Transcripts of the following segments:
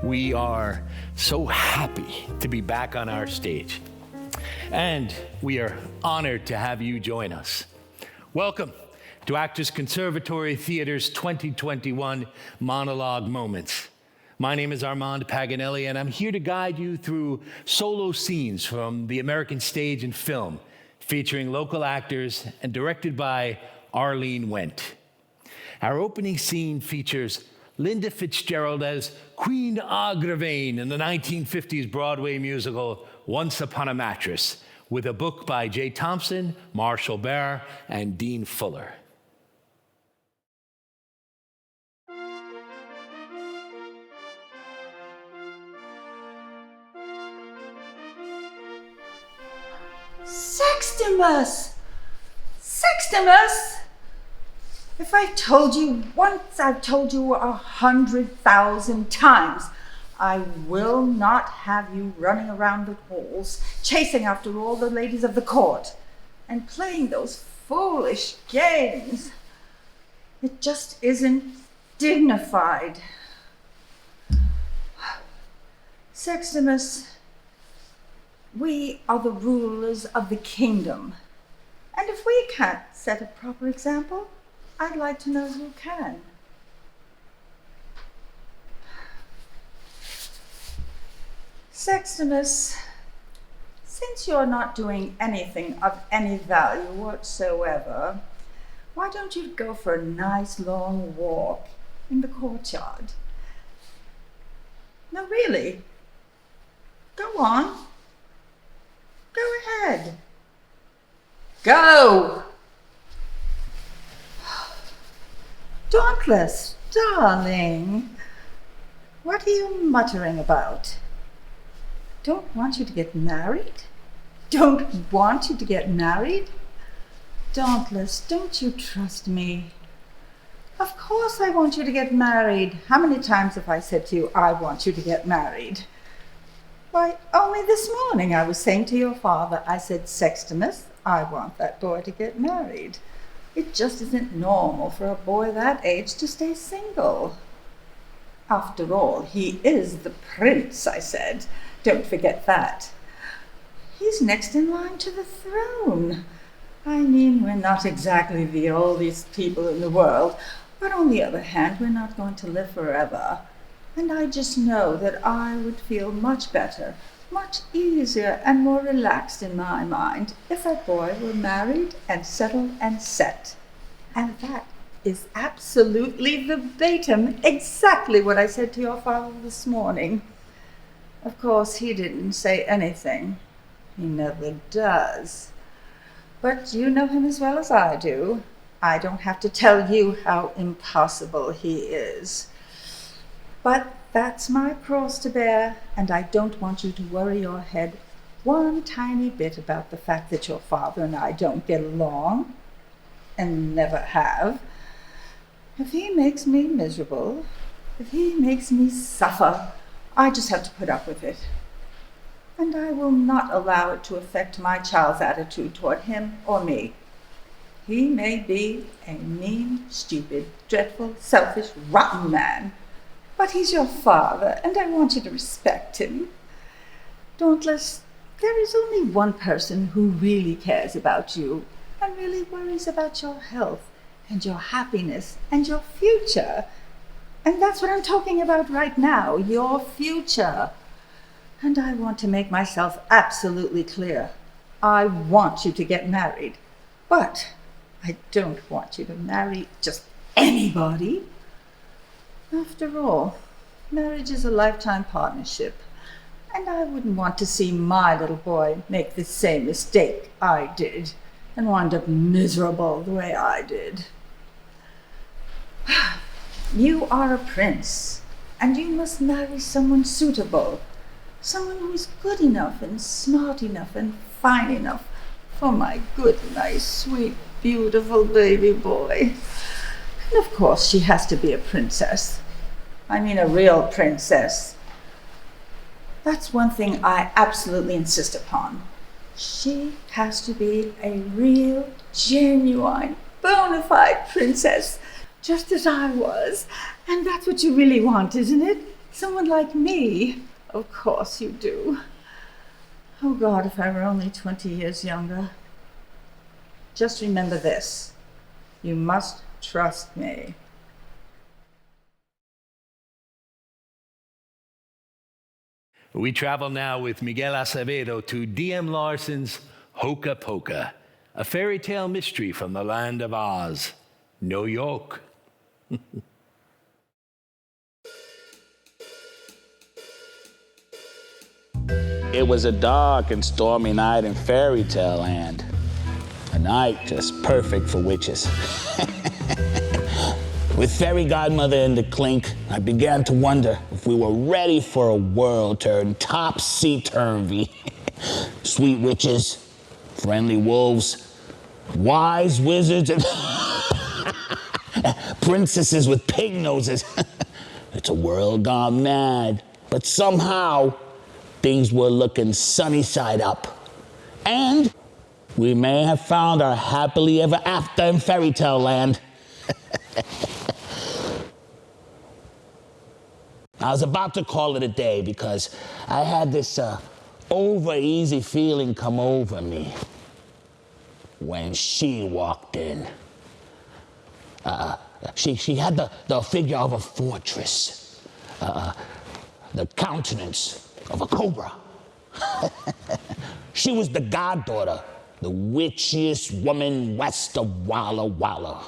We are so happy to be back on our stage. And we are honored to have you join us. Welcome to Actors Conservatory Theater's 2021 Monologue Moments. My name is Armand Paganelli, and I'm here to guide you through solo scenes from the American stage and film, featuring local actors and directed by Arlene Wendt. Our opening scene features Linda Fitzgerald as Queen Agravain in the 1950s Broadway musical Once Upon a Mattress, with a book by Jay Thompson, Marshall Baer, and Dean Fuller. Sextimus! Sextimus! If I've told you once, I've told you 100,000 times. I will not have you running around the halls, chasing after all the ladies of the court, and playing those foolish games. It just isn't dignified. Sextimus, we are the rulers of the kingdom, and if we can't set a proper example, I'd like to know who can. Sextimus, since you're not doing anything of any value whatsoever, why don't you go for a nice long walk in the courtyard? No, really. Go on. Go ahead. Go! Dauntless, darling, what are you muttering about? Don't want you to get married? Don't want you to get married? Dauntless, don't you trust me? Of course I want you to get married. How many times have I said to you, I want you to get married? Why, only this morning I was saying to your father, I said, Sextimus, I want that boy to get married. It just isn't normal for a boy that age to stay single. After all, he is the prince, I said. Don't forget that. He's next in line to the throne. I mean, we're not exactly the oldest people in the world, but on the other hand, we're not going to live forever. And I just know that I would feel much better, much easier and more relaxed in my mind if that boy were married and settled and set. And that is absolutely verbatim exactly what I said to your father this morning. Of course, he didn't say anything. He never does. But you know him as well as I do. I don't have to tell you how impossible he is. But that's my cross to bear, and I don't want you to worry your head one tiny bit about the fact that your father and I don't get along, and never have. If he makes me miserable, if he makes me suffer, I just have to put up with it. And I will not allow it to affect my child's attitude toward him or me. He may be a mean, stupid, dreadful, selfish, rotten man, but he's your father, and I want you to respect him. Dauntless, there is only one person who really cares about you and really worries about your health and your happiness and your future. And that's what I'm talking about right now, your future. And I want to make myself absolutely clear. I want you to get married, but I don't want you to marry just anybody. After all, marriage is a lifetime partnership, and I wouldn't want to see my little boy make the same mistake I did and wind up miserable the way I did. You are a prince, and you must marry someone suitable, someone who is good enough and smart enough and fine enough for my good, nice, sweet, beautiful baby boy. And of course, she has to be a princess. I mean, a real princess. That's one thing I absolutely insist upon. She has to be a real, genuine, bona fide princess, just as I was. And that's what you really want, isn't it? Someone like me? Of course you do. Oh God, if I were only 20 years younger. Just remember this. You must trust me. We travel now with Miguel Acevedo to D.M. Larson's Hoka Poka, a fairy tale mystery from the land of Oz. No yoke. It was a dark and stormy night in fairy tale land. A night just perfect for witches. With Fairy Godmother in the clink, I began to wonder if we were ready for a world turned topsy-turvy. Sweet witches, friendly wolves, wise wizards, and princesses with pig noses. It's a world gone mad, but somehow things were looking sunny side up. And we may have found our happily ever after in fairy tale land. I was about to call it a day because I had this over-easy feeling come over me when she walked in. She had the figure of a fortress, the countenance of a cobra. She was the goddaughter, the witchiest woman west of Walla Walla.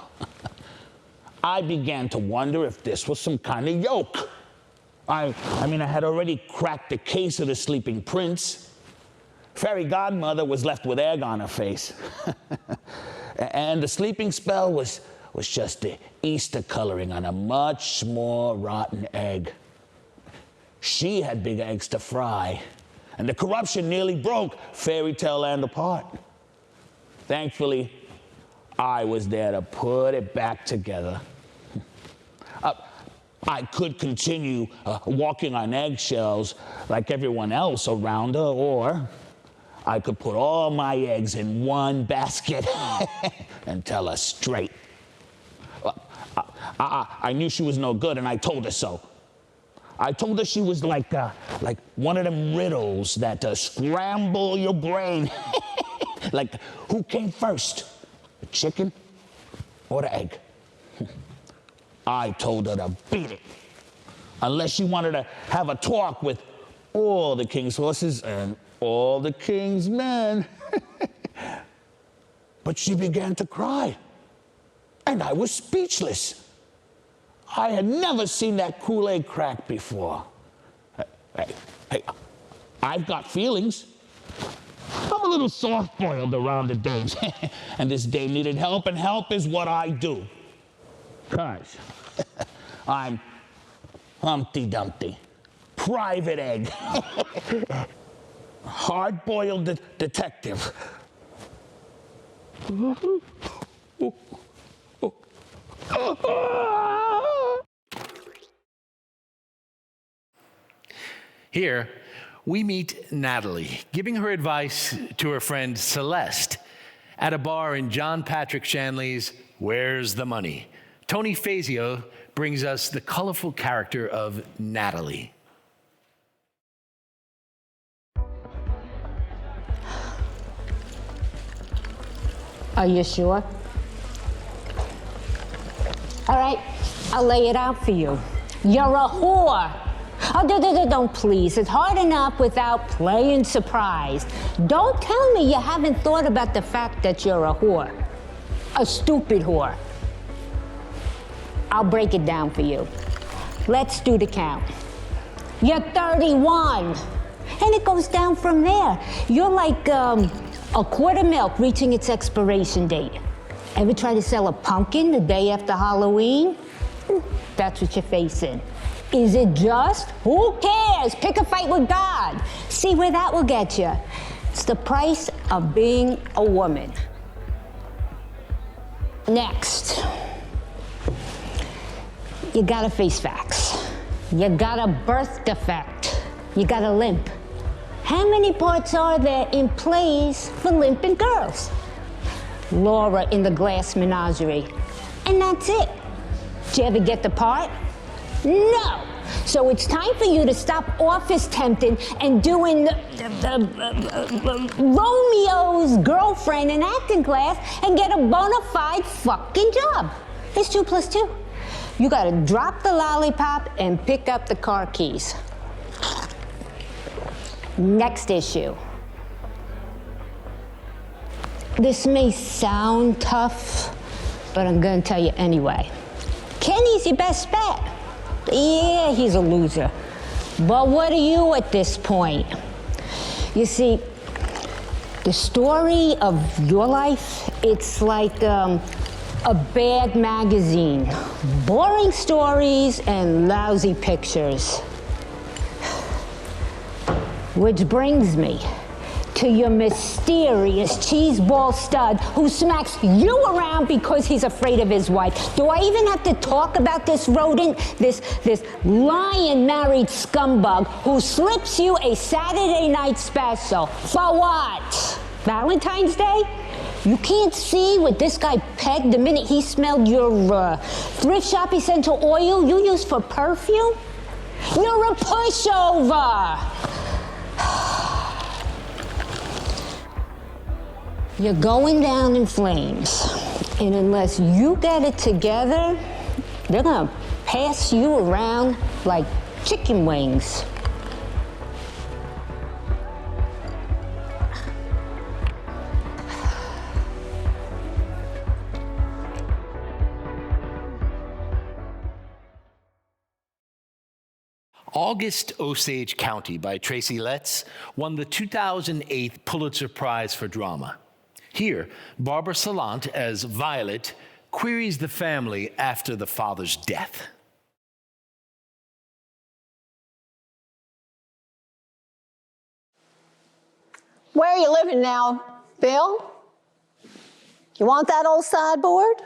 I began to wonder if this was some kind of yoke. I mean, I had already cracked the case of the sleeping prince. Fairy Godmother was left with egg on her face. And the sleeping spell was just the Easter coloring on a much more rotten egg. She had big eggs to fry, and the corruption nearly broke fairy tale land apart. Thankfully, I was there to put it back together. I could continue walking on eggshells like everyone else around her, or I could put all my eggs in one basket and tell her straight. I knew she was no good, and I told her so. I told her she was like one of them riddles that scramble your brain. Like, who came first, the chicken or the egg? I told her to beat it, unless she wanted to have a talk with all the king's horses and all the king's men. But she began to cry, and I was speechless. I had never seen that Kool-Aid crack before. Hey, I've got feelings. I'm a little soft-boiled around the dames, and this dame needed help, and help is what I do. Gosh, I'm Humpty Dumpty, private egg, hard-boiled detective. Here, we meet Natalie, giving her advice to her friend Celeste at a bar in John Patrick Shanley's Where's the Money? Tony Fazio brings us the colorful character of Natalie. Are you sure? All right, I'll lay it out for you. You're a whore. Oh, don't please. It's hard enough without playing surprise. Don't tell me you haven't thought about the fact that you're a whore. A stupid whore. I'll break it down for you. Let's do the count. You're 31, and it goes down from there. You're like a quart of milk reaching its expiration date. Ever try to sell a pumpkin the day after Halloween? That's what you're facing. Is it just? Who cares? Pick a fight with God. See where that will get you. It's the price of being a woman. Next. You gotta face facts. You got a birth defect. You got a limp. How many parts are there in plays for limping girls? Laura in the Glass Menagerie. And that's it. Did you ever get the part? No. So it's time for you to stop office tempting and doing Romeo's girlfriend in acting class and get a bona fide fucking job. It's 2 + 2. You gotta drop the lollipop and pick up the car keys. Next issue. This may sound tough, but I'm gonna tell you anyway. Kenny's your best bet. Yeah, he's a loser. But what are you at this point? You see, the story of your life, it's like a bad magazine. Boring stories and lousy pictures. Which brings me to your mysterious cheeseball stud who smacks you around because he's afraid of his wife. Do I even have to talk about this rodent, this lion married scumbug who slips you a Saturday night special? For what? Valentine's Day? You can't see what this guy pegged the minute he smelled your thrift shop essential oil you use for perfume? You're a pushover. You're going down in flames, and unless you get it together, they're gonna pass you around like chicken wings. August Osage County by Tracy Letts won the 2008 Pulitzer Prize for Drama. Here, Barbara Salant, as Violet, queries the family after the father's death. Where are you living now, Bill? You want that old sideboard?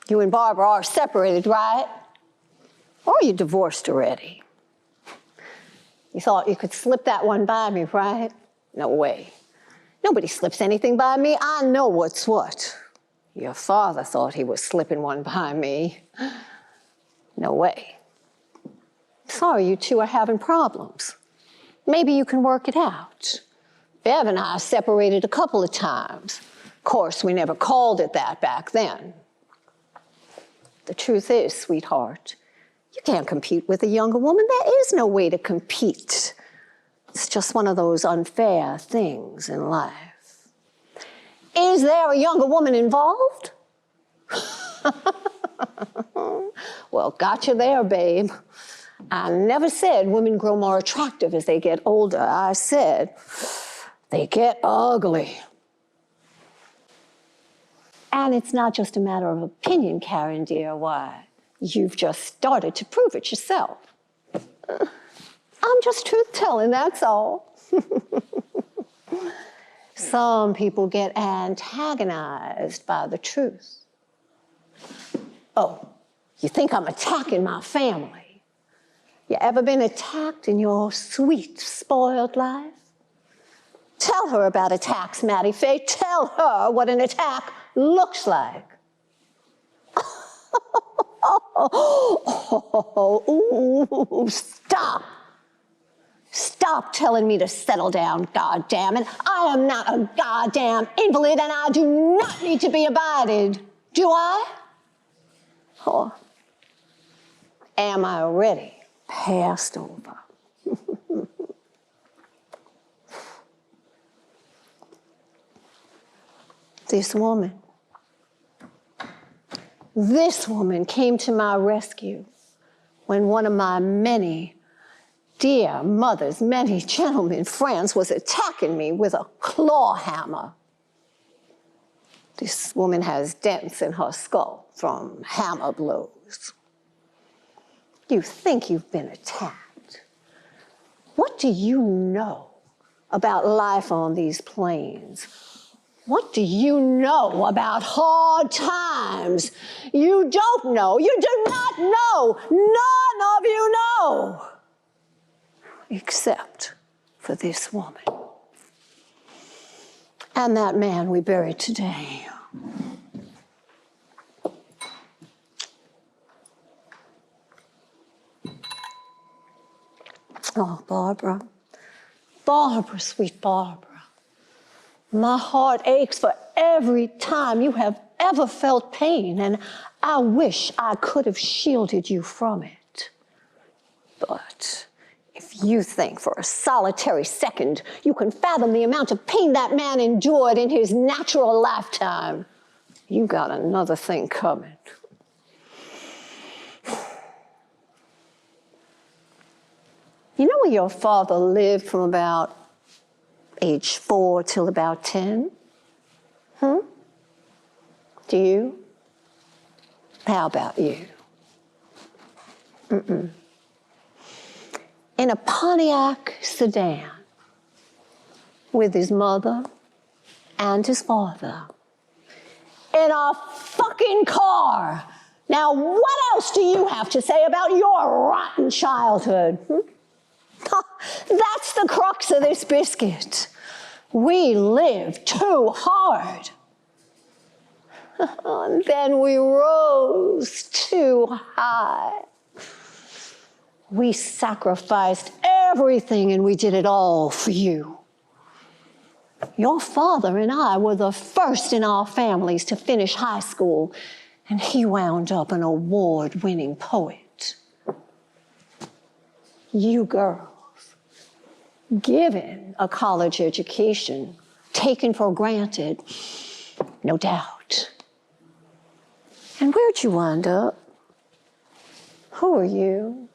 You and Barbara are separated, right? Or are you divorced already? You thought you could slip that one by me, right? No way. Nobody slips anything by me. I know what's what. Your father thought he was slipping one by me. No way. Sorry you two are having problems. Maybe you can work it out. Bev and I separated a couple of times. Of course, we never called it that back then. The truth is, sweetheart, you can't compete with a younger woman. There is no way to compete. It's just one of those unfair things in life. Is there a younger woman involved? Well, gotcha there, babe. I never said women grow more attractive as they get older. I said they get ugly. And it's not just a matter of opinion, Karen, dear. Why, you've just started to prove it yourself. I'm just truth-telling, that's all. Some people get antagonized by the truth. Oh, you think I'm attacking my family? You ever been attacked in your sweet, spoiled life? Tell her about attacks, Maddie Faye. Tell her what an attack looks like. Ooh, stop. Stop telling me to settle down, goddammit. I am not a goddamn invalid and I do not need to be abided. Do I? Or am I already passed over? This woman came to my rescue when one of my many dear mother's many gentlemen friends was attacking me with a claw hammer. This woman has dents in her skull from hammer blows. You think you've been attacked. What do you know about life on these plains? What do you know about hard times? You don't know. You do not know. None of you know. Except for this woman. And that man we buried today. Oh, Barbara. Barbara, sweet Barbara. My heart aches for every time you have ever felt pain, and I wish I could have shielded you from it. But if you think for a solitary second you can fathom the amount of pain that man endured in his natural lifetime, you got another thing coming. You know where your father lived from about age 4 till about 10? Do you? How about you? In a Pontiac sedan with his mother and his father in a fucking car. Now, what else do you have to say about your rotten childhood? That's the crux of this biscuit. We lived too hard. And then we rose too high. We sacrificed everything and we did it all for you. Your father and I were the first in our families to finish high school, and he wound up an award-winning poet. You girls, given a college education, taken for granted, no doubt. And where'd you wind up? Who are you?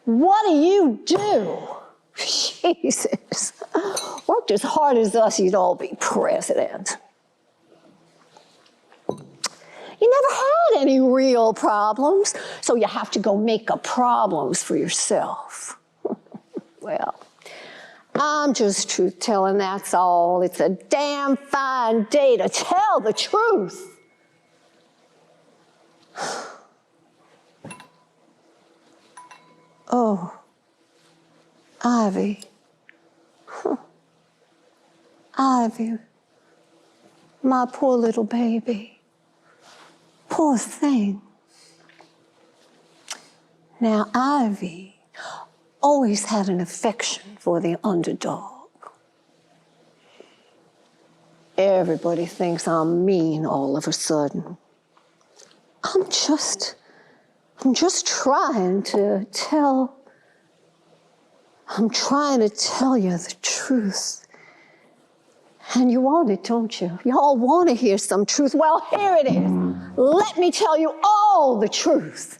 What do you do? Jesus. Worked as hard as us, you'd all be president. You never had any real problems, so you have to go make up problems for yourself. Well, I'm just truth-telling, that's all. It's a damn fine day to tell the truth. Oh, Ivy. Ivy, my poor little baby. Poor thing. Now, Ivy always had an affection for the underdog. Everybody thinks I'm mean all of a sudden. I'm just trying to tell you the truth. And you want it, don't you? You all want to hear some truth. Well, here it is. Let me tell you all the truth.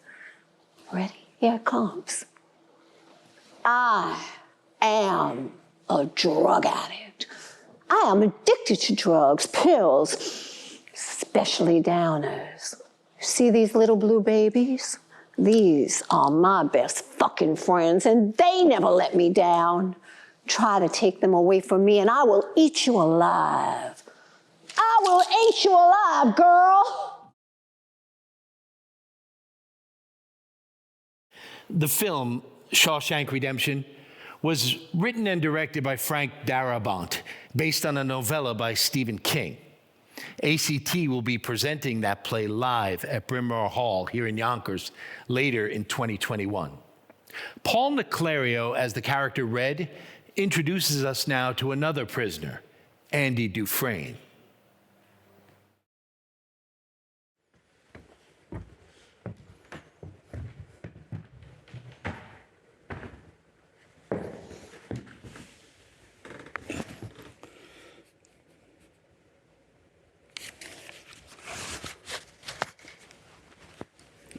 Ready? Here it comes. I am a drug addict. I am addicted to drugs, pills, especially downers. See these little blue babies? These are my best fucking friends, and they never let me down. Try to take them away from me, and I will eat you alive. I will eat you alive, girl. The film, Shawshank Redemption, was written and directed by Frank Darabont, based on a novella by Stephen King. ACT will be presenting that play live at Bryn Mawr Hall here in Yonkers later in 2021. Paul Nicolario, as the character Red, introduces us now to another prisoner, Andy Dufresne.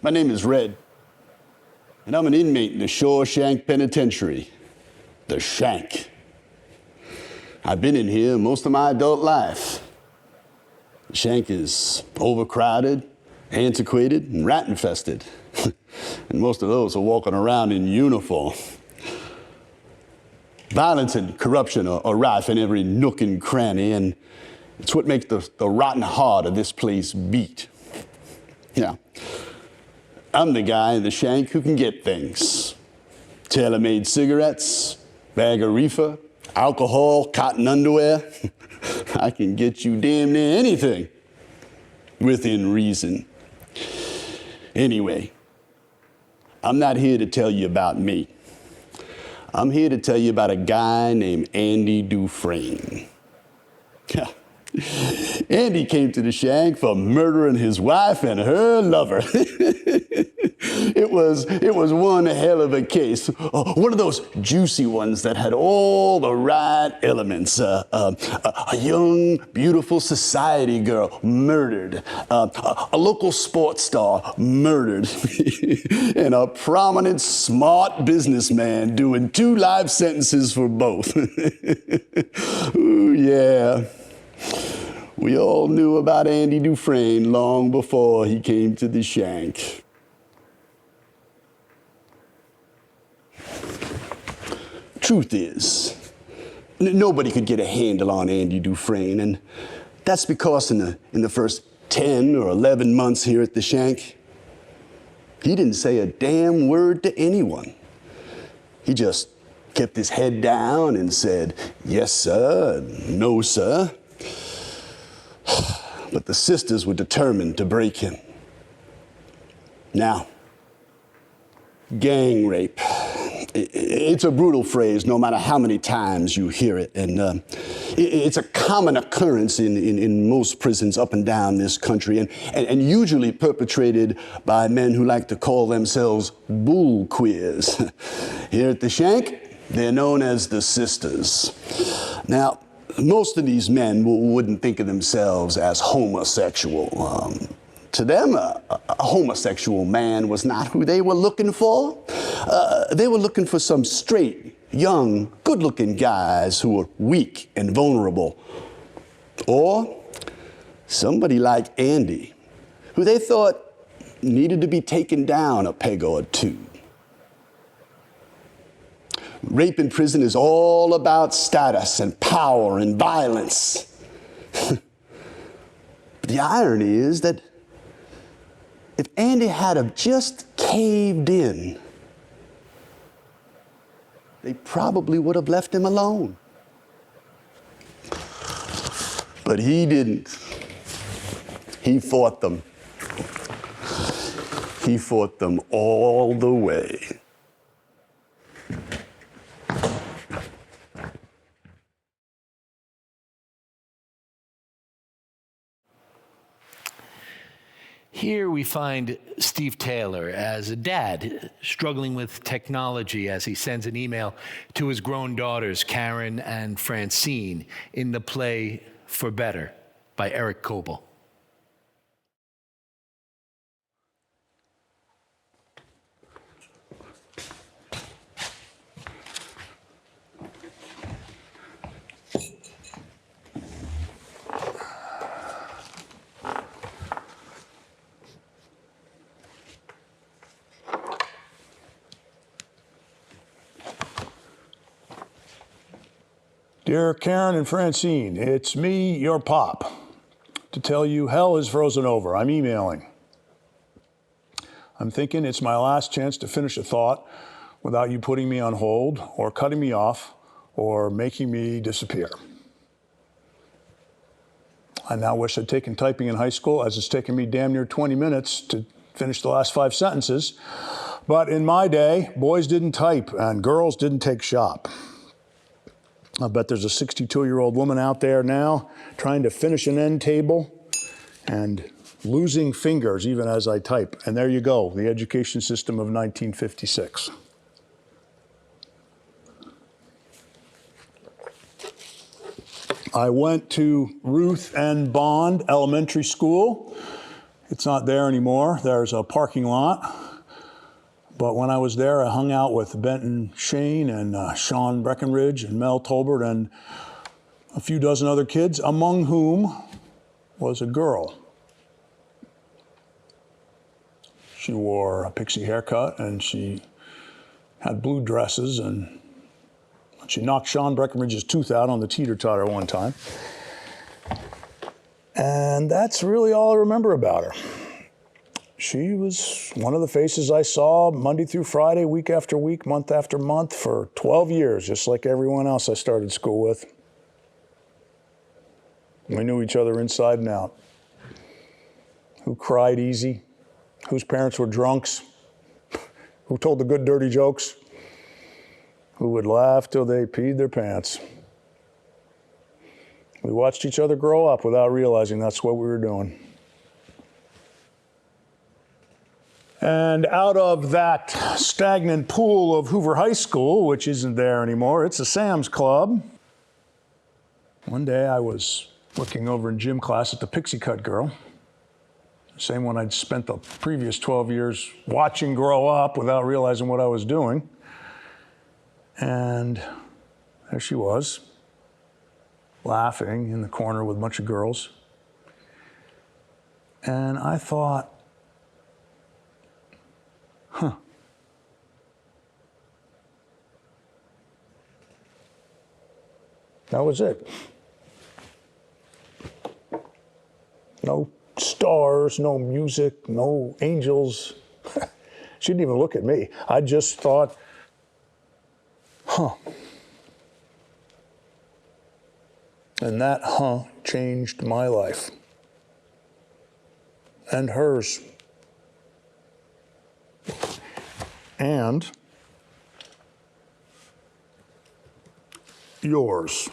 My name is Red, and I'm an inmate in the Shawshank Penitentiary, the Shank. I've been in here most of my adult life. The Shank is overcrowded, antiquated, and rat-infested. And most of those are walking around in uniform. Violence and corruption are rife in every nook and cranny, and it's what makes the rotten heart of this place beat. Yeah. I'm the guy in the Shank who can get things. Tailor-made cigarettes, bag of reefer, alcohol, cotton underwear. I can get you damn near anything within reason. Anyway, I'm not here to tell you about me. I'm here to tell you about a guy named Andy Dufresne. Andy came to the shank for murdering his wife and her lover. It was one hell of a case. One of those juicy ones that had all the right elements. A young, beautiful society girl murdered. A local sports star murdered. And a prominent, smart businessman doing 2 life sentences for both. Ooh, yeah. We all knew about Andy Dufresne long before he came to the shank. Truth is, nobody could get a handle on Andy Dufresne, and that's because in the first 10 or 11 months here at the shank, he didn't say a damn word to anyone. He just kept his head down and said, "Yes, sir," and "No, sir." But the sisters were determined to break him. Now, gang rape. It's a brutal phrase, no matter how many times you hear it. And it's a common occurrence in most prisons up and down this country, and usually perpetrated by men who like to call themselves bull queers. Here at the shank, they're known as the sisters. Now, most of these men wouldn't think of themselves as homosexual. To them, a homosexual man was not who they were looking for. They were looking for some straight, young, good-looking guys who were weak and vulnerable. Or somebody like Andy, who they thought needed to be taken down a peg or two. Rape in prison is all about status and power and violence. But the irony is that if Andy had have just caved in, they probably would have left him alone. But he didn't. He fought them. He fought them all the way. Here we find Steve Taylor as a dad struggling with technology as he sends an email to his grown daughters, Karen and Francine, in the play For Better by Eric Coble. Dear Karen and Francine, it's me, your pop, to tell you hell is frozen over. I'm emailing. I'm thinking it's my last chance to finish a thought without you putting me on hold or cutting me off or making me disappear. I now wish I'd taken typing in high school, as it's taken me damn near 20 minutes to finish the last 5 sentences. But in my day, boys didn't type and girls didn't take shop. I bet there's a 62-year-old woman out there now trying to finish an end table and losing fingers even as I type. And there you go, the education system of 1956. I went to Ruth and Bond Elementary School. It's not there anymore. There's a parking lot. But when I was there, I hung out with Benton Shane and Sean Breckenridge and Mel Tolbert and a few dozen other kids, among whom was a girl. She wore a pixie haircut and she had blue dresses, and she knocked Sean Breckenridge's tooth out on the teeter-totter one time. And that's really all I remember about her. She was one of the faces I saw Monday through Friday, week after week, month after month for 12 years, just like everyone else I started school with. We knew each other inside and out. Who cried easy, whose parents were drunks, who told the good dirty jokes, who would laugh till they peed their pants. We watched each other grow up without realizing that's what we were doing. And out of that stagnant pool of Hoover High School, which isn't there anymore, it's a Sam's Club. One day I was looking over in gym class at the pixie cut girl, the same one I'd spent the previous 12 years watching grow up without realizing what I was doing. And there she was, laughing in the corner with a bunch of girls. And I thought, that was it. No stars, no music, no angels. She didn't even look at me. I just thought, and that changed my life and hers. And yours.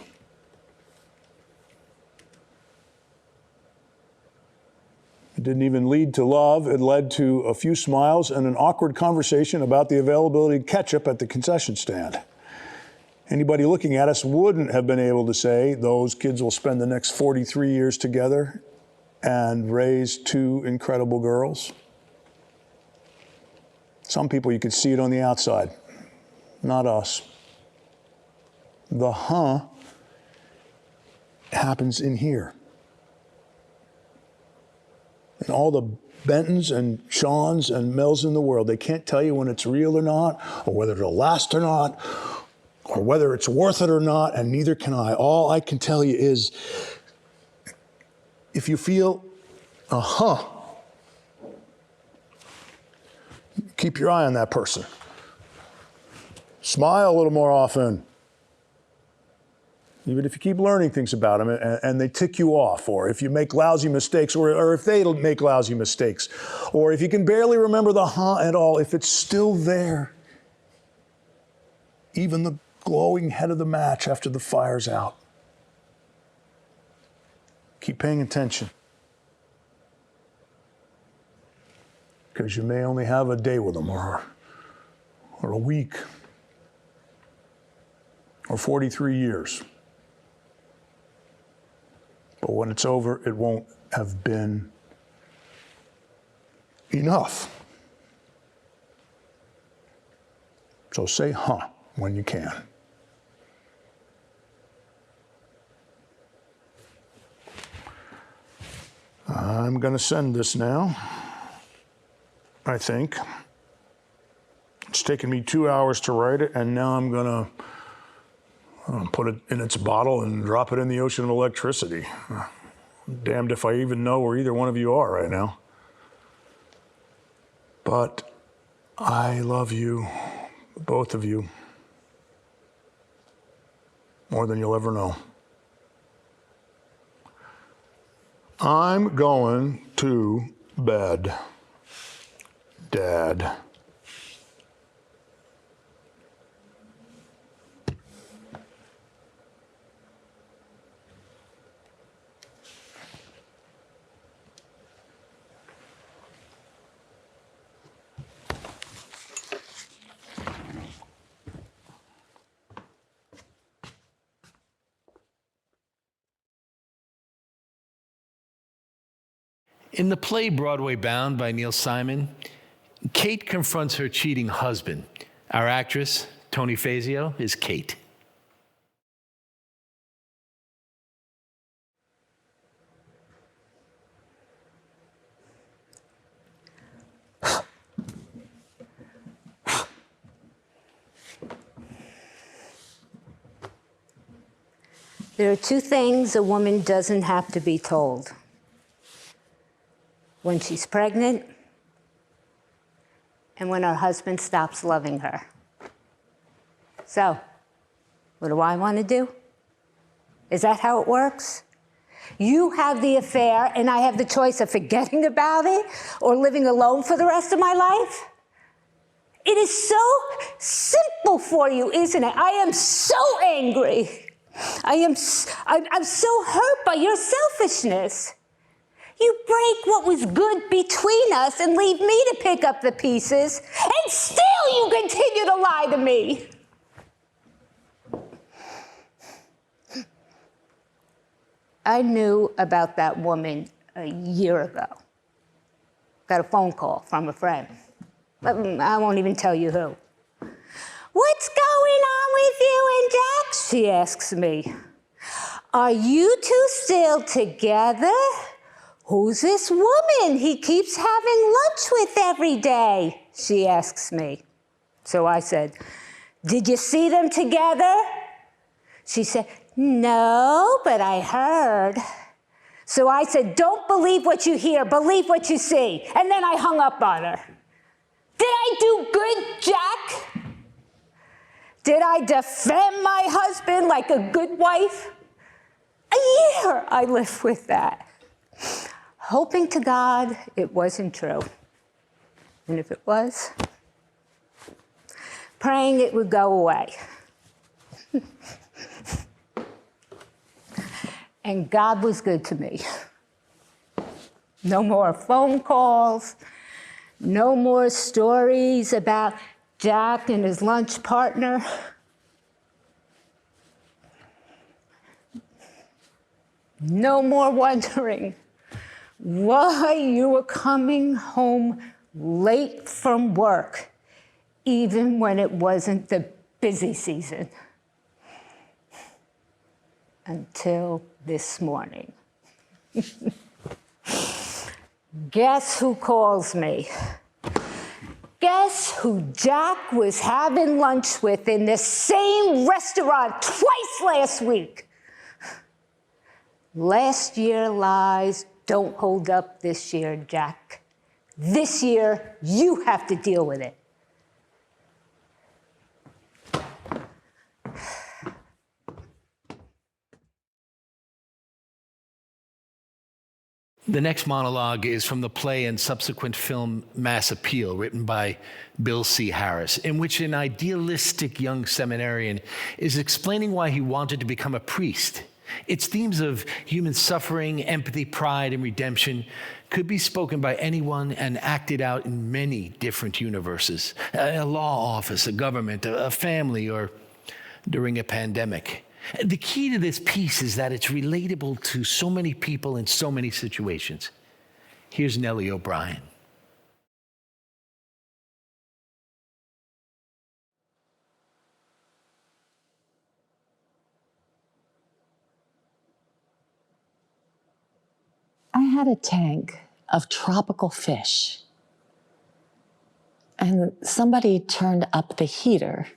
It didn't even lead to love. It led to a few smiles and an awkward conversation about the availability of ketchup at the concession stand. Anybody looking at us wouldn't have been able to say those kids will spend the next 43 years together and raise two incredible girls. Some people, you could see it on the outside, not us. The happens in here. And all the Bentons and Seans and Mel's in the world, they can't tell you when it's real or not, or whether it'll last or not, or whether it's worth it or not, and neither can I. All I can tell you is, if you feel keep your eye on that person. Smile a little more often. Even if you keep learning things about them and they tick you off, or if you make lousy mistakes, or if they make lousy mistakes, or if you can barely remember the at all, if it's still there, even the glowing head of the match after the fire's out. Keep paying attention. Because you may only have a day with them, or a week, or 43 years. But when it's over, it won't have been enough. So say when you can. I'm going to send this now, I think. It's taken me 2 hours to write it, and now I'm going to put it in its bottle and drop it in the ocean of electricity. Damned if I even know where either one of you are right now. But I love you, both of you, more than you'll ever know. I'm going to bed, Dad. In the play Broadway Bound by Neil Simon, Kate confronts her cheating husband. Our actress, Tony Fazio, is Kate. There are two things a woman doesn't have to be told. When she's pregnant, and when her husband stops loving her. So, what do I want to do? Is that how it works? You have the affair, and I have the choice of forgetting about it or living alone for the rest of my life? It is so simple for you, isn't it? I am so angry. I'm so hurt by your selfishness. You break what was good between us and leave me to pick up the pieces, and still you continue to lie to me. I knew about that woman a year ago. Got a phone call from a friend. I won't even tell you who. What's going on with you and Jack? She asks me. Are you two still together? Who's this woman he keeps having lunch with every day? She asks me. So I said, did you see them together? She said, no, but I heard. So I said, don't believe what you hear, believe what you see. And then I hung up on her. Did I do good, Jack? Did I defend my husband like a good wife? A year I lived with that, hoping to God it wasn't true. And if it was, praying it would go away. And God was good to me. No more phone calls, no more stories about Jack and his lunch partner. No more wondering why you were coming home late from work, even when it wasn't the busy season. Until this morning. Guess who calls me? Guess who Jack was having lunch with in the same restaurant twice last week? Last year lies don't hold up this year, Jack. This year, you have to deal with it. The next monologue is from the play and subsequent film Mass Appeal, written by Bill C. Harris, in which an idealistic young seminarian is explaining why he wanted to become a priest. Its themes of human suffering, empathy, pride, and redemption could be spoken by anyone and acted out in many different universes. A law office, a government, a family, or during a pandemic. The key to this piece is that it's relatable to so many people in so many situations. Here's Nellie O'Brien. I had a tank of tropical fish, and somebody turned up the heater,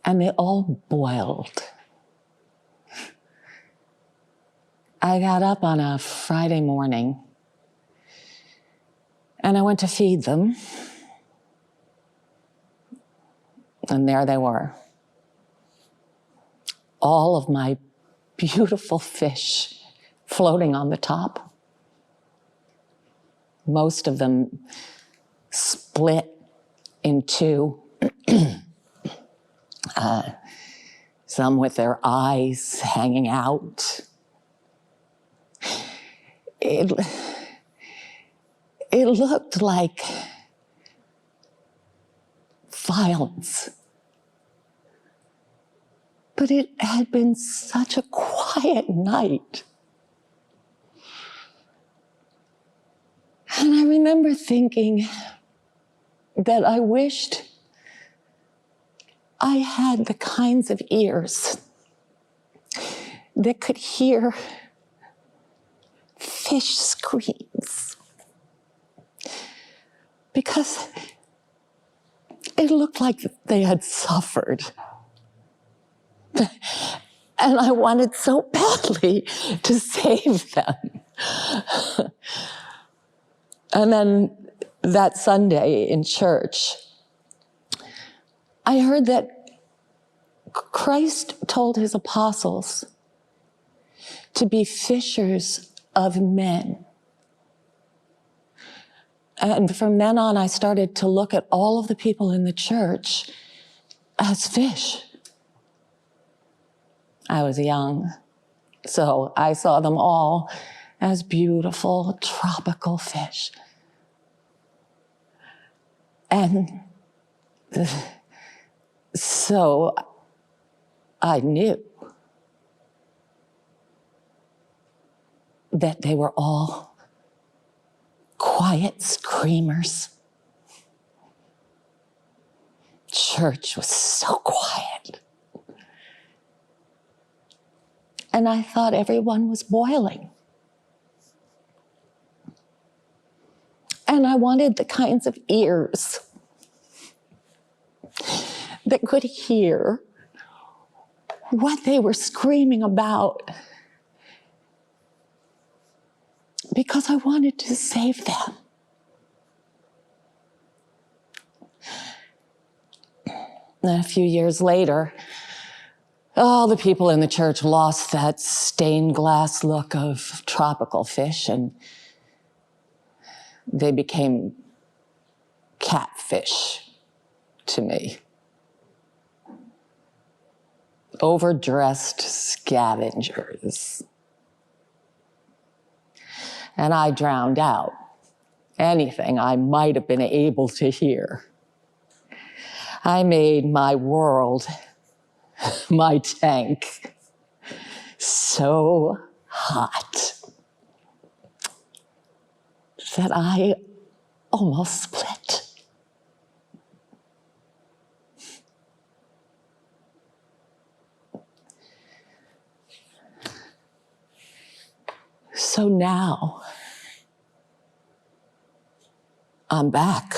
and they all boiled. I got up on a Friday morning, and I went to feed them, and there they were. All of my beautiful fish floating on the top. Most of them split in two. Some with their eyes hanging out. It looked like violence. But it had been such a quiet night. And I remember thinking that I wished I had the kinds of ears that could hear fish screams. Because it looked like they had suffered. And I wanted so badly to save them. And then that Sunday in church, I heard that Christ told his apostles to be fishers of men. And from then on, I started to look at all of the people in the church as fish. I was young, so I saw them all as beautiful tropical fish. And so I knew that they were all quiet screamers. Church was so quiet. And I thought everyone was boiling. And I wanted the kinds of ears that could hear what they were screaming about, because I wanted to save them. And a few years later, all the people in the church lost that stained glass look of tropical fish, and they became catfish to me. Overdressed scavengers. And I drowned out anything I might have been able to hear. I made my world, my tank, so hot that I almost split. So now, I'm back,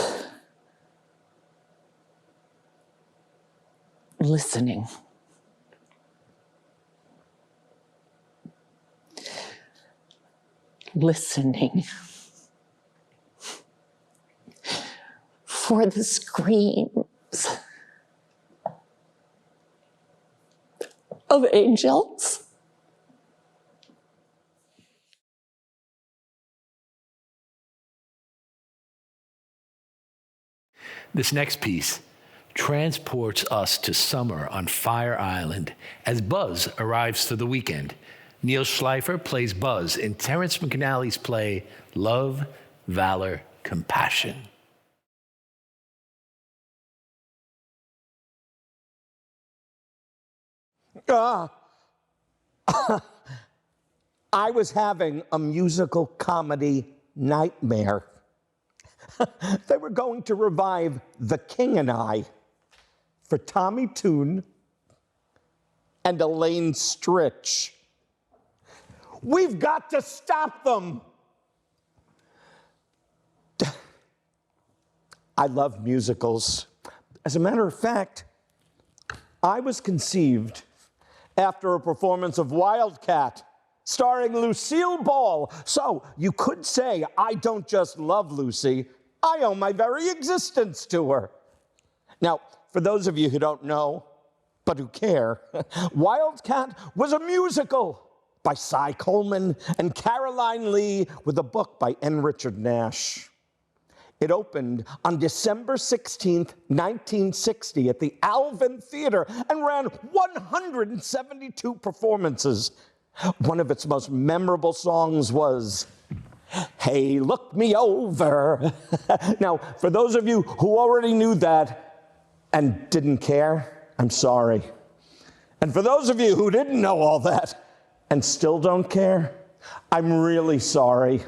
listening. Listening for the screams of angels. This next piece transports us to summer on Fire Island as Buzz arrives for the weekend. Neil Schleifer plays Buzz in Terrence McNally's play Love, Valor, Compassion. I was having a musical comedy nightmare. They were going to revive The King and I for Tommy Tune and Elaine Stritch. We've got to stop them. I love musicals. As a matter of fact, I was conceived after a performance of Wildcat, starring Lucille Ball. So you could say I don't just love Lucy, I owe my very existence to her. Now, for those of you who don't know, but who care, Wildcat was a musical by Cy Coleman and Caroline Lee with a book by N. Richard Nash. It opened on December 16th, 1960 at the Alvin Theater and ran 172 performances. One of its most memorable songs was, "Hey, Look Me Over." Now, for those of you who already knew that and didn't care, I'm sorry. And for those of you who didn't know all that and still don't care, I'm really sorry.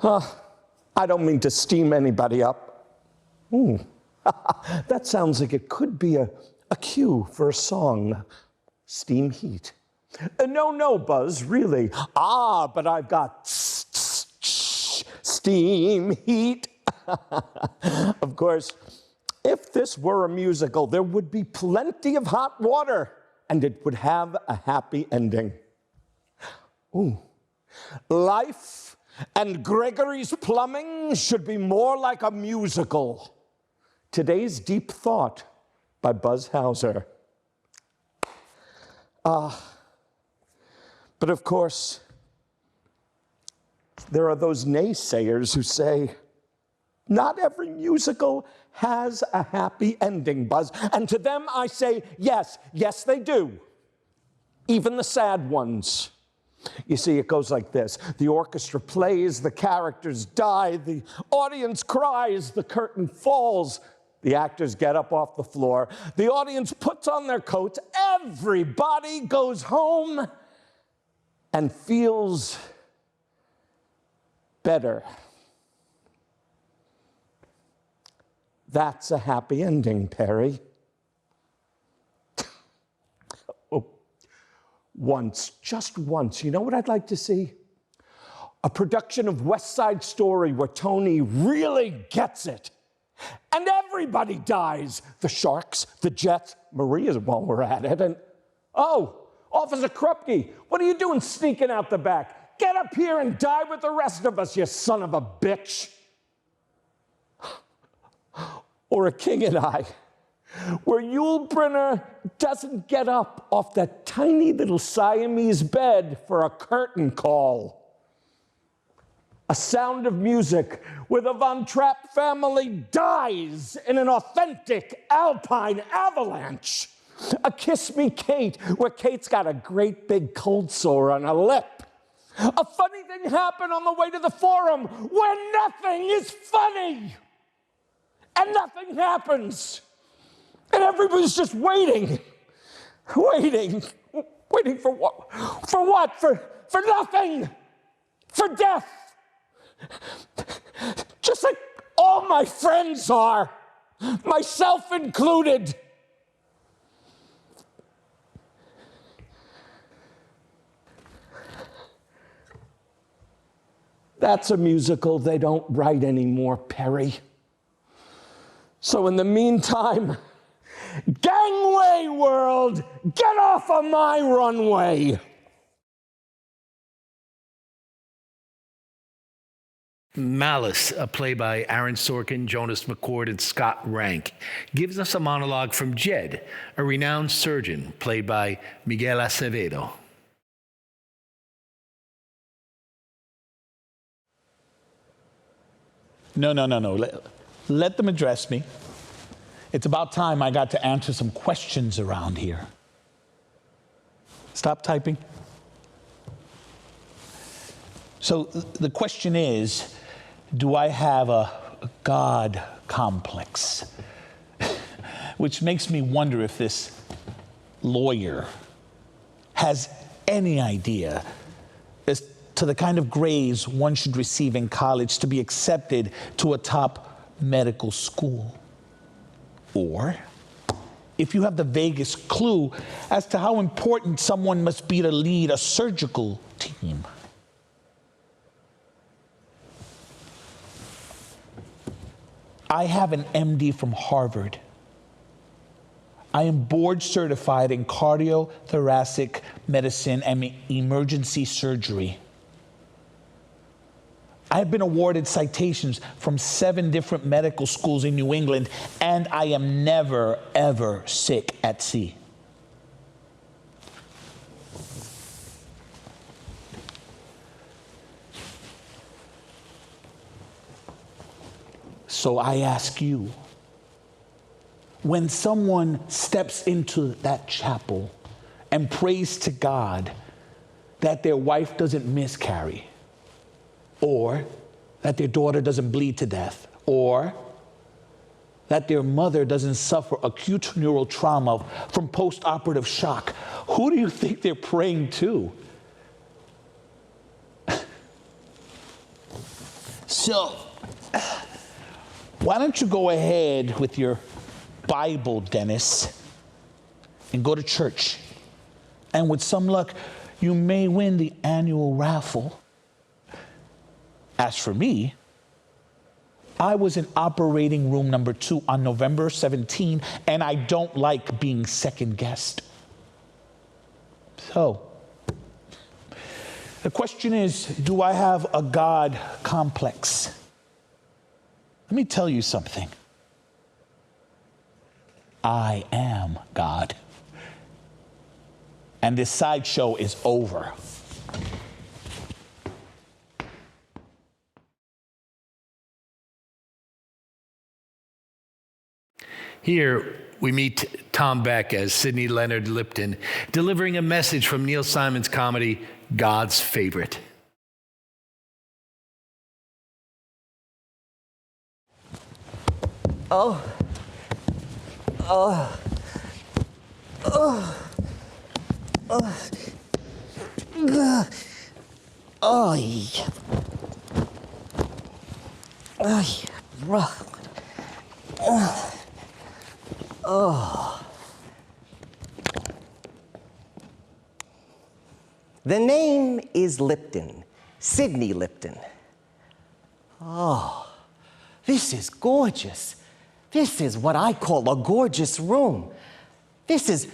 I don't mean to steam anybody up. That sounds like it could be a cue for a song. Steam heat. No, Buzz, really. But I've got steam heat. Of course, if this were a musical, there would be plenty of hot water, and it would have a happy ending. Life and Gregory's Plumbing should be more like a musical. Today's Deep Thought by Buzz Hauser. But of course, there are those naysayers who say, not every musical has a happy ending, Buzz. And to them I say, yes, yes they do. Even the sad ones. You see, it goes like this. The orchestra plays, the characters die, the audience cries, the curtain falls, the actors get up off the floor, the audience puts on their coats, everybody goes home and feels better. That's a happy ending, Perry. Oh, once, just once, you know what I'd like to see? A production of West Side Story where Tony really gets it. And everybody dies. The Sharks, the Jets, Maria's while we're at it, and, oh, Officer Krupke, what are you doing sneaking out the back? Get up here and die with the rest of us, you son of a bitch. Or A King and I, where Yul Brynner doesn't get up off that tiny little Siamese bed for a curtain call. A Sound of Music, where the Von Trapp family dies in an authentic alpine avalanche. A Kiss Me Kate, where Kate's got a great big cold sore on her lip. A funny thing happened on the way to the Forum, where nothing is funny. And nothing happens. And everybody's just waiting. Waiting for what? For what? For nothing. For death. Just like all my friends are, myself included. That's a musical they don't write anymore, Perry. So in the meantime, gangway world, get off of my runway. Malice, a play by Aaron Sorkin, Jonas McCord, and Scott Rank, gives us a monologue from Jed, a renowned surgeon, played by Miguel Acevedo. No. Let them address me. It's about time I got to answer some questions around here. Stop typing. So the question is, do I have a God complex? Which makes me wonder if this lawyer has any idea as to the kind of grades one should receive in college to be accepted to a top medical school. Or if you have the vaguest clue as to how important someone must be to lead a surgical team. I have an MD from Harvard. I am board certified in cardiothoracic medicine and emergency surgery. I have been awarded citations from 7 different medical schools in New England, and I am never, ever sick at sea. So I ask you, when someone steps into that chapel and prays to God that their wife doesn't miscarry, or that their daughter doesn't bleed to death, or that their mother doesn't suffer acute neural trauma from post-operative shock, who do you think they're praying to? So, why don't you go ahead with your Bible, Dennis, and go to church. And with some luck, you may win the annual raffle. As for me, I was in operating room number 2 on November 17, and I don't like being second guessed. So, the question is, do I have a God complex? Let me tell you something. I am God. And this sideshow is over. Here, we meet Tom Beck as Sidney Leonard Lipton, delivering a message from Neil Simon's comedy, God's Favorite. Oh, the name is Lipton, Sidney Lipton. Oh, this is gorgeous. This is what I call a gorgeous room. This is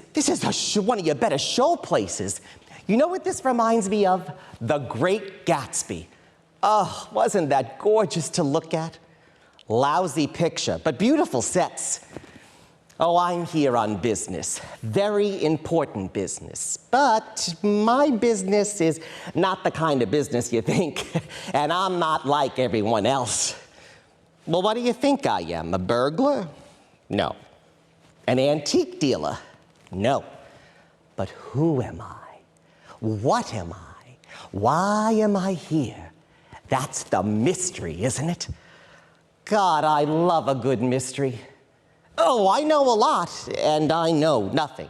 one of your better show places. You know what this reminds me of? The Great Gatsby. Oh, wasn't that gorgeous to look at? Lousy picture, but beautiful sets. Oh, I'm here on business, very important business. But my business is not the kind of business you think, and I'm not like everyone else. Well, what do you think I am, a burglar? No. An antique dealer? No. But who am I? What am I? Why am I here? That's the mystery, isn't it? God, I love a good mystery. Oh, I know a lot, and I know nothing.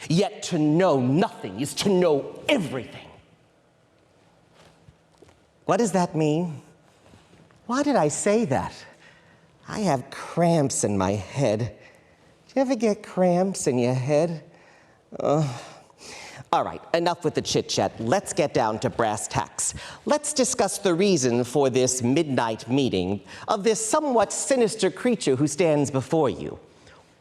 Yet to know nothing is to know everything. What does that mean? Why did I say that? I have cramps in my head. Do you ever get cramps in your head? All right, enough with the chit-chat. Let's get down to brass tacks. Let's discuss the reason for this midnight meeting of this somewhat sinister creature who stands before you.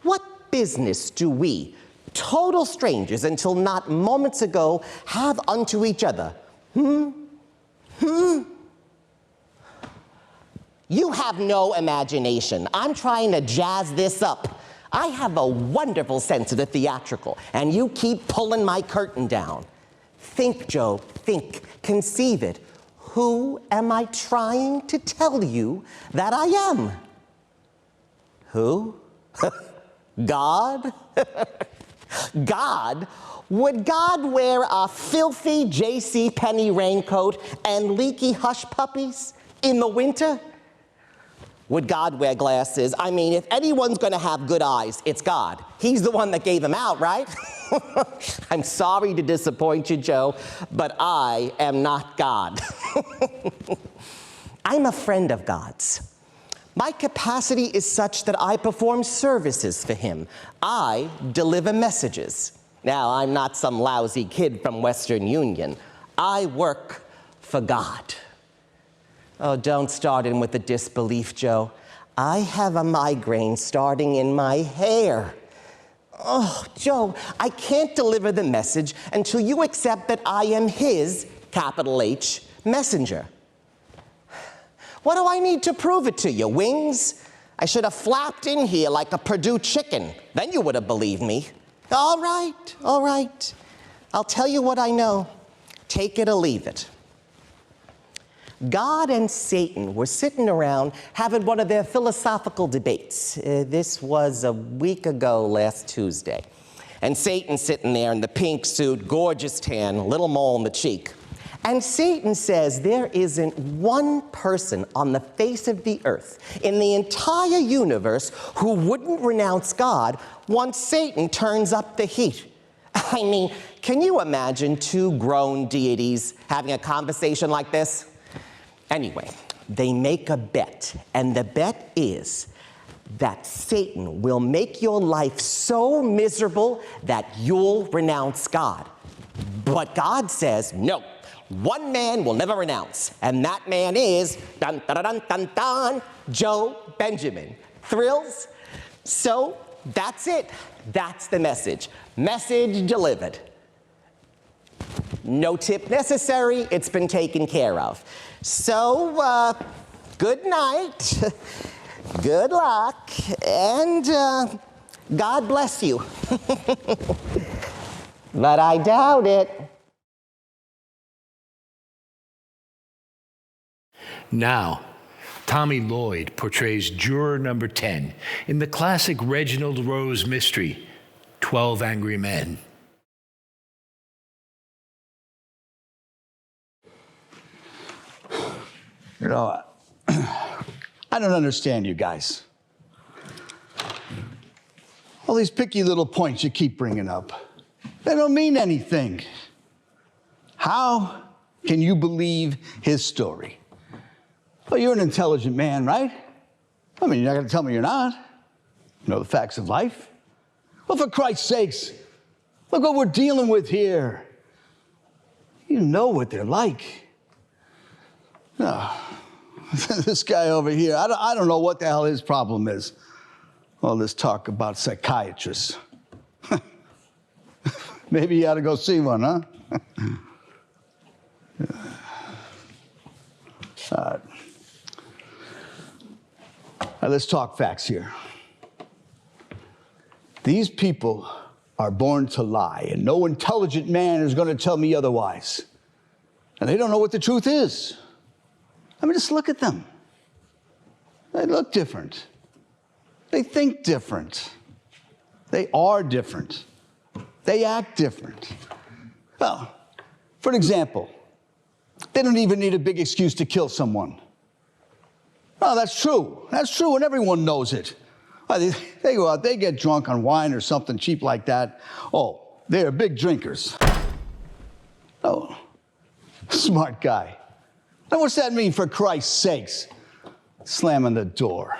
What business do we, total strangers until not moments ago, have unto each other? You have no imagination. I'm trying to jazz this up. I have a wonderful sense of the theatrical, and you keep pulling my curtain down. Think, Joe, think, conceive it. Who am I trying to tell you that I am? Who? God? God? Would God wear a filthy J.C. Penney raincoat and leaky hush puppies in the winter? Would God wear glasses? I mean, if anyone's gonna have good eyes, it's God. He's the one that gave them out, right? I'm sorry to disappoint you, Joe, but I am not God. I'm a friend of God's. My capacity is such that I perform services for him. I deliver messages. Now, I'm not some lousy kid from Western Union. I work for God. Oh, don't start in with the disbelief, Joe. I have a migraine starting in my hair. Oh, Joe, I can't deliver the message until you accept that I am his, capital H, messenger. What do I need to prove it to you, wings? I should have flapped in here like a Purdue chicken. Then you would have believed me. All right, all right. I'll tell you what I know. Take it or leave it. God and Satan were sitting around having one of their philosophical debates. This was a week ago last Tuesday. And Satan's sitting there in the pink suit, gorgeous tan, little mole on the cheek. And Satan says there isn't one person on the face of the earth in the entire universe who wouldn't renounce God once Satan turns up the heat. I mean, can you imagine two grown deities having a conversation like this? Anyway, they make a bet, and the bet is that Satan will make your life so miserable that you'll renounce God. But God says, no, one man will never renounce, and that man is, dun, dun, dun, dun, dun, Joe Benjamin. Thrills? So that's it. That's the message. Message delivered. No tip necessary. It's been taken care of. So, good night, good luck, and God bless you. But I doubt it. Now, Tommy Lloyd portrays juror number 10 in the classic Reginald Rose mystery, 12 Angry Men. You know, I don't understand you guys. All these picky little points you keep bringing up, they don't mean anything. How can you believe his story? Well, you're an intelligent man, right? I mean, you're not going to tell me you're not. You know the facts of life. Well, for Christ's sakes, look what we're dealing with here. You know what they're like. Oh, this guy over here, I don't know what the hell his problem is. All this talk about psychiatrists. Maybe you ought to go see one, huh? All right, let's talk facts here. These people are born to lie, and no intelligent man is going to tell me otherwise. And they don't know what the truth is. I mean, just look at them. They look different. They think different. They are different. They act different. Well, for example, they don't even need a big excuse to kill someone. No, that's true. That's true, and everyone knows it. They go out, they get drunk on wine or something cheap like that. Oh, they're big drinkers. Oh, smart guy. Now, what's that mean, for Christ's sakes? Slamming the door.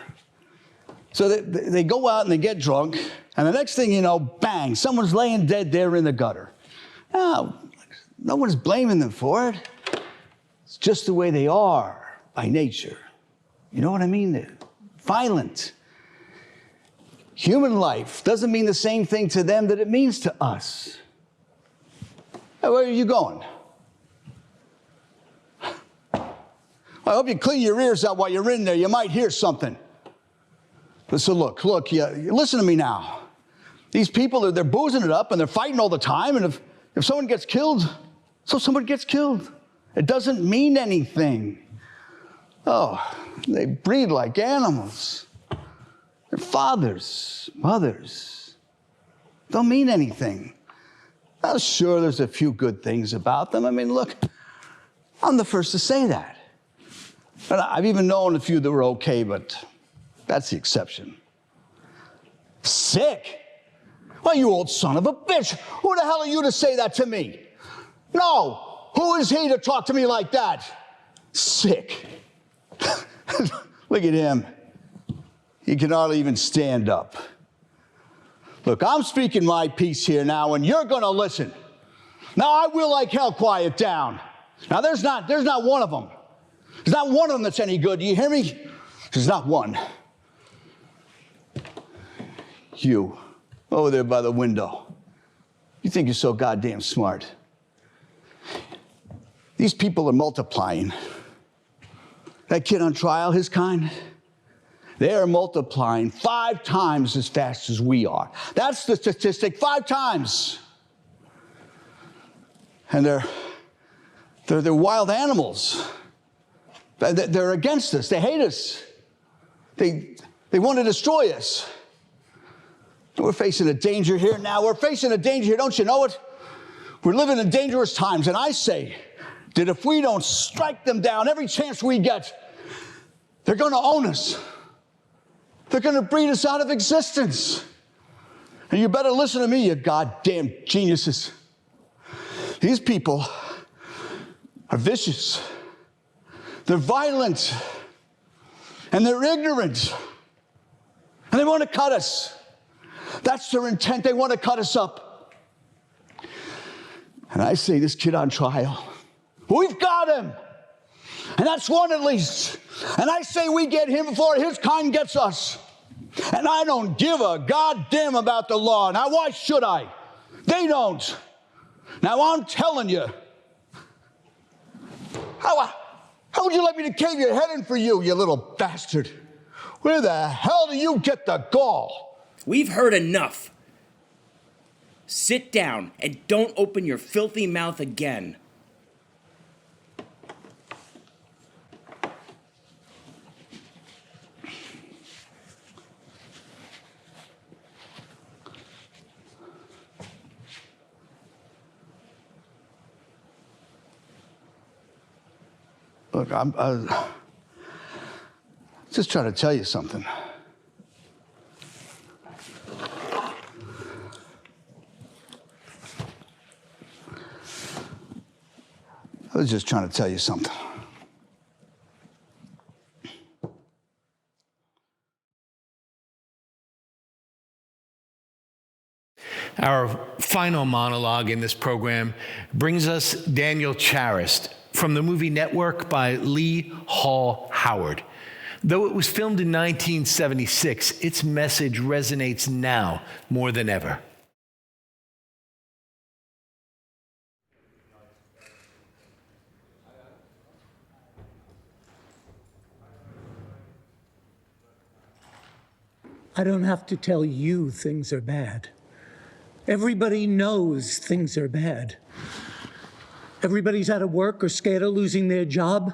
So they go out and they get drunk, and the next thing you know, bang, someone's laying dead there in the gutter. Now, no one's blaming them for it. It's just the way they are by nature. You know what I mean? They're violent. Human life doesn't mean the same thing to them that it means to us. Hey, where are you going? I hope you clean your ears out while you're in there. You might hear something. So look, listen to me now. These people, they're boozing it up and they're fighting all the time. And if someone gets killed, so someone gets killed. It doesn't mean anything. Oh, they breed like animals. Their fathers, mothers, don't mean anything. Now, sure, there's a few good things about them. I mean, look, I'm the first to say that. And I've even known a few that were okay, but that's the exception. Sick? Well, you old son of a bitch. Who the hell are you to say that to me? No, who is he to talk to me like that? Sick. Look at him. He can hardly even stand up. Look, I'm speaking my piece here now, and you're going to listen. Now, I will like hell quiet down. Now, there's not one of them. There's not one of them that's any good. Do you hear me? There's not one. You, over there by the window. You think you're so goddamn smart. These people are multiplying. That kid on trial, his kind, they are multiplying 5 times as fast as we are. That's the statistic, 5 times. And they're wild animals. They're against us. They hate us. They want to destroy us. We're facing a danger here now. We're facing a danger here. Don't you know it? We're living in dangerous times. And I say that if we don't strike them down every chance we get, they're going to own us. They're going to breed us out of existence. And you better listen to me, you goddamn geniuses. These people are vicious. They're violent. And they're ignorant. And they want to cut us. That's their intent. They want to cut us up. And I say, this kid on trial, we've got him. And that's one at least. And I say we get him before his kind gets us. And I don't give a goddamn about the law. Now, why should I? They don't. Now, I'm telling you. How would you like me to cave your head in for you, you little bastard? Where the hell do you get the gall? We've heard enough. Sit down and don't open your filthy mouth again. Look, I'm just trying to tell you something. I was just trying to tell you something. Our final monologue in this program brings us Daniel Charest from the movie Network by Lee Hall Howard. Though it was filmed in 1976, its message resonates now more than ever. I don't have to tell you things are bad. Everybody knows things are bad. Everybody's out of work or scared of losing their job.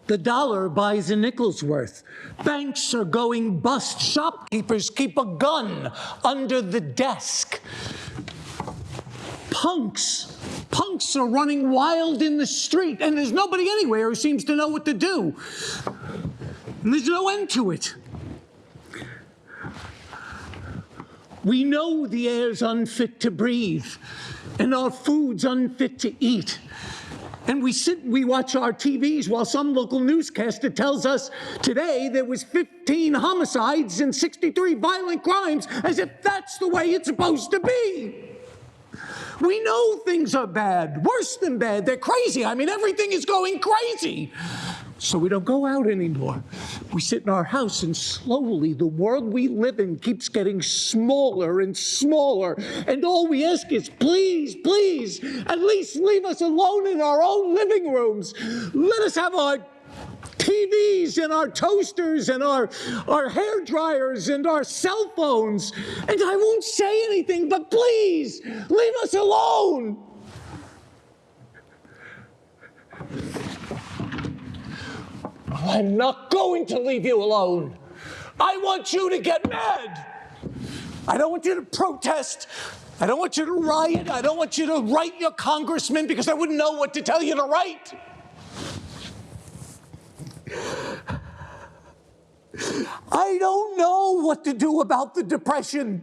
The dollar buys a nickel's worth. Banks are going bust. Shopkeepers keep a gun under the desk. Punks are running wild in the street, and there's nobody anywhere who seems to know what to do. And there's no end to it. We know the air's unfit to breathe, and our food's unfit to eat. And we watch our TVs while some local newscaster tells us today there was 15 homicides and 63 violent crimes, as if that's the way it's supposed to be. We know things are bad, worse than bad. They're crazy. I mean, everything is going crazy. So we don't go out anymore. We sit in our house, and slowly the world we live in keeps getting smaller and smaller. And all we ask is, please, please, at least leave us alone in our own living rooms. Let us have our TVs and our toasters and our hair dryers and our cell phones. And I won't say anything, but please, leave us alone. I'm not going to leave you alone. I want you to get mad. I don't want you to protest. I don't want you to riot. I don't want you to write your congressman because I wouldn't know what to tell you to write. I don't know what to do about the depression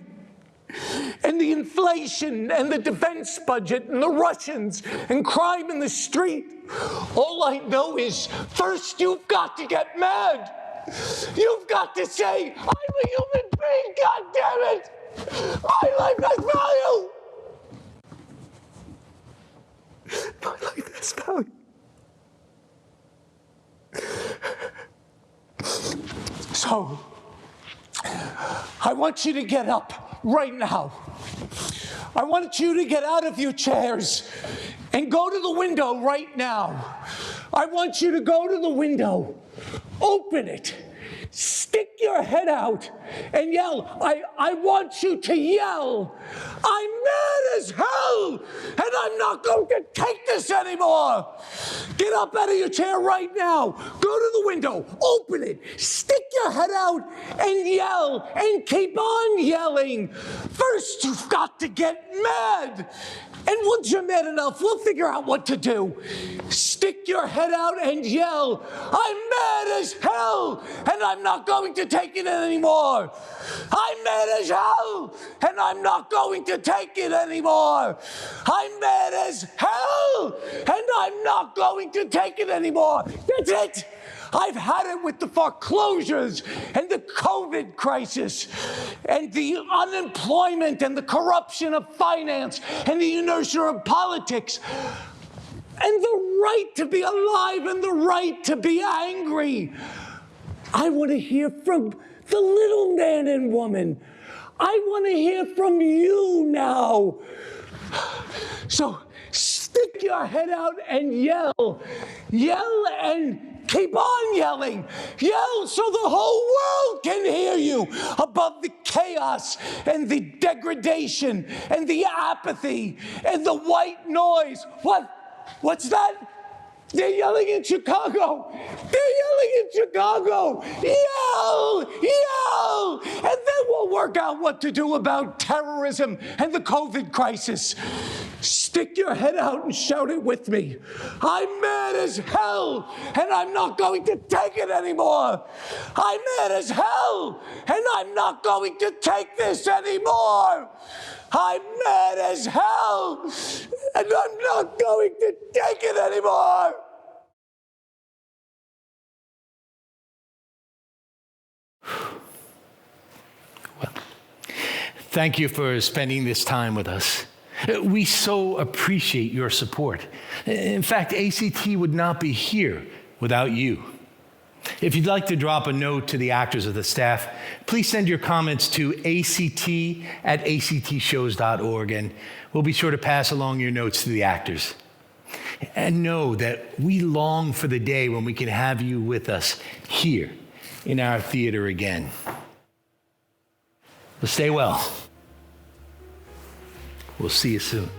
and the inflation and the defense budget and the Russians and crime in the street. All I know is, first you've got to get mad. You've got to say, I'm a human being, God damn it! My life has value! My life has value. So, I want you to get up right now. I want you to get out of your chairs and go to the window right now. I want you to go to the window, open it, stick your head out and yell. I want you to yell, I'm mad as hell and I'm not going to take this anymore. Get up out of your chair right now. Go to the window, open it, stick your head out and yell and keep on yelling. First, you've got to get mad. And once you're mad enough, we'll figure out what to do. Stick your head out and yell, I'm mad as hell, and I'm not going to take it anymore. I'm mad as hell, and I'm not going to take it anymore. I'm mad as hell, and I'm not going to take it anymore. That's it. I've had it with the foreclosures and the COVID crisis and the unemployment and the corruption of finance and the inertia of politics and the right to be alive and the right to be angry. I want to hear from the little man and woman. I want to hear from you now. So stick your head out and yell. Yell and keep on yelling. Yell so the whole world can hear you above the chaos and the degradation and the apathy and the white noise. What's that? They're yelling in Chicago. They're yelling in Chicago. Yell! Yell! And then we'll work out what to do about terrorism and the COVID crisis. Stick your head out and shout it with me. I'm mad as hell, and I'm not going to take it anymore. I'm mad as hell, and I'm not going to take this anymore. I'm mad as hell, and I'm not going to take it anymore. Well, thank you for spending this time with us. We so appreciate your support. In fact, ACT would not be here without you. If you'd like to drop a note to the actors or the staff, please send your comments to act@actshows.org, and we'll be sure to pass along your notes to the actors. And know that we long for the day when we can have you with us here in our theater again. Well, stay well. We'll see you soon.